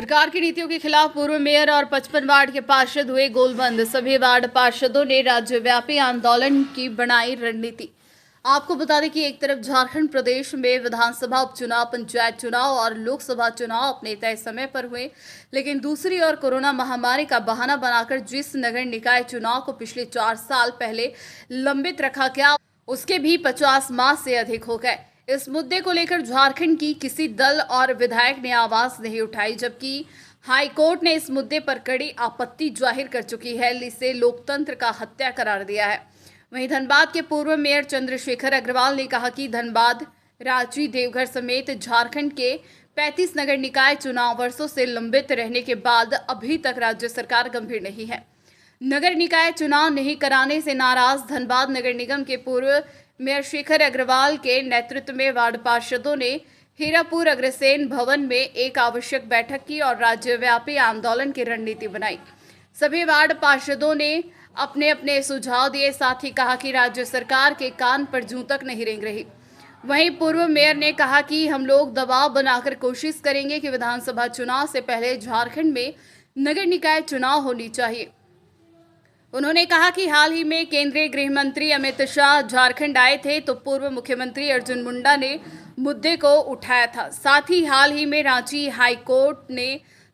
सरकार की नीतियों के खिलाफ पूर्व मेयर और 55 वार्ड के पार्षद हुए गोलबंद। सभी वार्ड पार्षदों ने राज्यव्यापी आंदोलन की बनाई रणनीति। आपको बता दें कि एक तरफ झारखंड प्रदेश में विधानसभा उपचुनाव, पंचायत चुनाव और लोकसभा चुनाव अपने तय समय पर हुए, लेकिन दूसरी ओर कोरोना महामारी का बहाना बनाकर जिस नगर निकाय चुनाव को पिछले 4 साल पहले लंबित रखा गया, उसके भी 50 माह से अधिक हो गए। इस मुद्दे को लेकर झारखंड की किसी दल और विधायक ने आवाज नहीं उठाई, जबकि हाईकोर्ट ने इस मुद्दे पर कड़ी आपत्ति जाहिर कर चुकी है। इसे लोकतंत्र का हत्या करार दिया है। वहीं धनबाद के पूर्व मेयर चंद्रशेखर अग्रवाल ने कहा कि धनबाद, रांची, देवघर समेत झारखंड के 35 नगर निकाय चुनाव वर्षों से लंबित रहने के बाद अभी तक राज्य सरकार गंभीर नहीं है। नगर निकाय चुनाव नहीं कराने से नाराज धनबाद नगर निगम के पूर्व मेयर शेखर अग्रवाल के नेतृत्व में वार्ड पार्षदों ने हीरापुर अग्रसेन भवन में एक आवश्यक बैठक की और राज्यव्यापी आंदोलन की रणनीति बनाई। सभी वार्ड पार्षदों ने अपने अपने सुझाव दिए, साथ ही कहा कि राज्य सरकार के कान पर जूं तक नहीं रेंग रही। वहीं पूर्व मेयर ने कहा कि हम लोग दबाव बनाकर कोशिश करेंगे कि विधानसभा चुनाव से पहले झारखंड में नगर निकाय चुनाव होनी चाहिए। उन्होंने कहा कि हाल ही में केंद्रीय गृह मंत्री अमित शाह झारखंड आए थे तो पूर्व मुख्यमंत्री अर्जुन मुंडा ने मुद्दे को उठाया था। साथ ही हाल ही में रांची हाईकोर्ट ने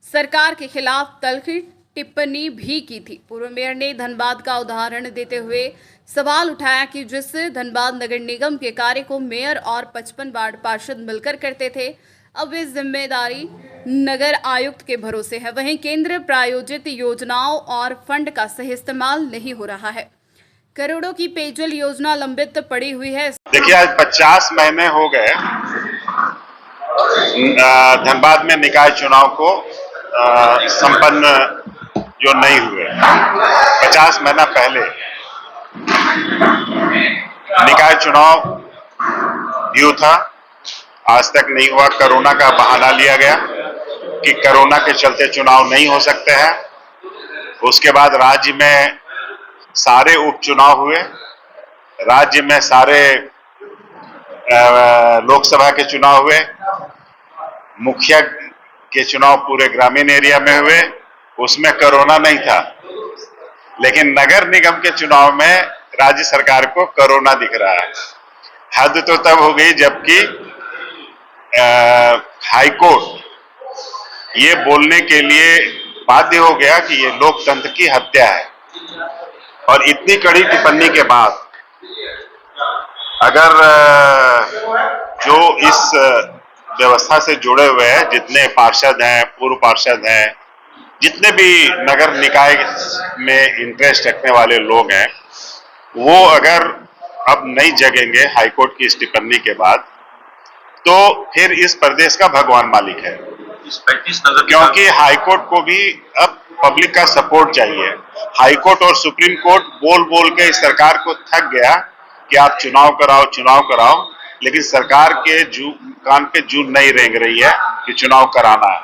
सरकार के खिलाफ तल्खी टिप्पणी भी की थी। पूर्व मेयर ने धनबाद का उदाहरण देते हुए सवाल उठाया कि जिस धनबाद नगर निगम के कार्य को मेयर और 55 वार्ड पार्षद मिलकर करते थे, अब इस जिम्मेदारी नगर आयुक्त के भरोसे है। वहीं केंद्र प्रायोजित योजनाओं और फंड का सही इस्तेमाल नहीं हो रहा है। करोड़ों की पेयजल योजना लंबित पड़ी हुई है। देखिए, आज 50 महीने हो गए धनबाद में निकाय चुनाव को संपन्न जो नहीं हुए। 50 महीना पहले निकाय चुनाव ड्यू था, आज तक नहीं हुआ। कोरोना का बहाना लिया गया कि कोरोना के चलते चुनाव नहीं हो सकते हैं। उसके बाद राज्य में सारे उपचुनाव हुए, राज्य में सारे लोकसभा के चुनाव हुए, मुखिया के चुनाव पूरे ग्रामीण एरिया में हुए, उसमें कोरोना नहीं था। लेकिन नगर निगम के चुनाव में राज्य सरकार को कोरोना दिख रहा है। हद तो तब हो गई जबकि हाईकोर्ट ये बोलने के लिए बाध्य हो गया कि ये लोकतंत्र की हत्या है। और इतनी कड़ी टिप्पणी के बाद अगर जो इस व्यवस्था से जुड़े हुए हैं, जितने पार्षद हैं, पूर्व पार्षद हैं, जितने भी नगर निकाय में इंटरेस्ट रखने वाले लोग हैं, वो अगर अब नहीं जगेंगे हाईकोर्ट की इस टिप्पणी के बाद, तो फिर इस प्रदेश का भगवान मालिक है। क्योंकि हाईकोर्ट को भी अब पब्लिक का सपोर्ट चाहिए। हाईकोर्ट और सुप्रीम कोर्ट बोल बोल के इस सरकार को थक गया कि आप चुनाव कराओ, चुनाव कराओ, लेकिन सरकार के कान पे जूं नहीं रेंग रही है कि चुनाव कराना है।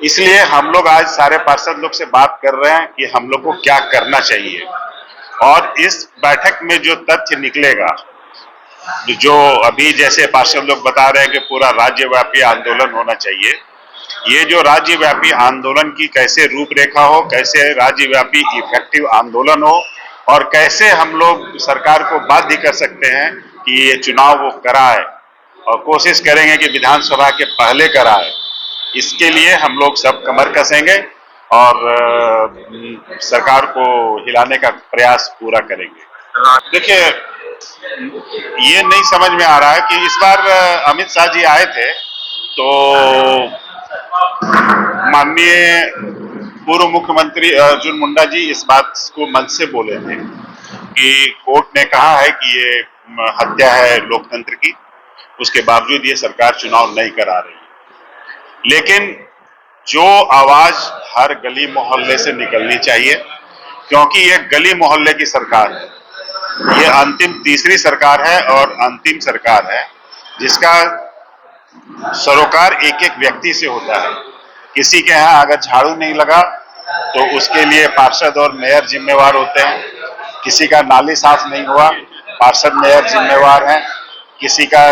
इसलिए हम लोग आज सारे पार्षद लोग से बात कर रहे हैं कि हम लोग को क्या करना चाहिए। और इस बैठक में जो तथ्य निकलेगा, जो अभी जैसे पार्षद लोग बता रहे हैं कि पूरा राज्यव्यापी आंदोलन होना चाहिए, ये जो राज्यव्यापी आंदोलन की कैसे रूपरेखा हो, कैसे राज्यव्यापी इफेक्टिव आंदोलन हो, और कैसे हम लोग सरकार को बाध्य कर सकते हैं कि ये चुनाव वो कराए, और कोशिश करेंगे कि विधानसभा के पहले कराए। इसके लिए हम लोग सब कमर कसेंगे और सरकार को हिलाने का प्रयास पूरा करेंगे। देखिए, ये नहीं समझ में आ रहा है कि इस बार अमित शाह जी आए थे तो माननीय पूर्व मुख्यमंत्री अर्जुन मुंडा जी इस बात को मन से बोले थे कि कोर्ट ने कहा है कि ये हत्या है लोकतंत्र की, उसके बावजूद ये सरकार चुनाव नहीं करा रही। लेकिन जो आवाज हर गली मोहल्ले से निकलनी चाहिए, क्योंकि ये गली मोहल्ले की सरकार है। ये अंतिम तीसरी सरकार है और अंतिम सरकार है जिसका सरोकार एक एक व्यक्ति से होता है। किसी के यहाँ अगर झाड़ू नहीं लगा तो उसके लिए पार्षद और मेयर जिम्मेवार होते हैं। किसी का नाली साफ नहीं हुआ, पार्षद मेयर जिम्मेवार हैं। किसी का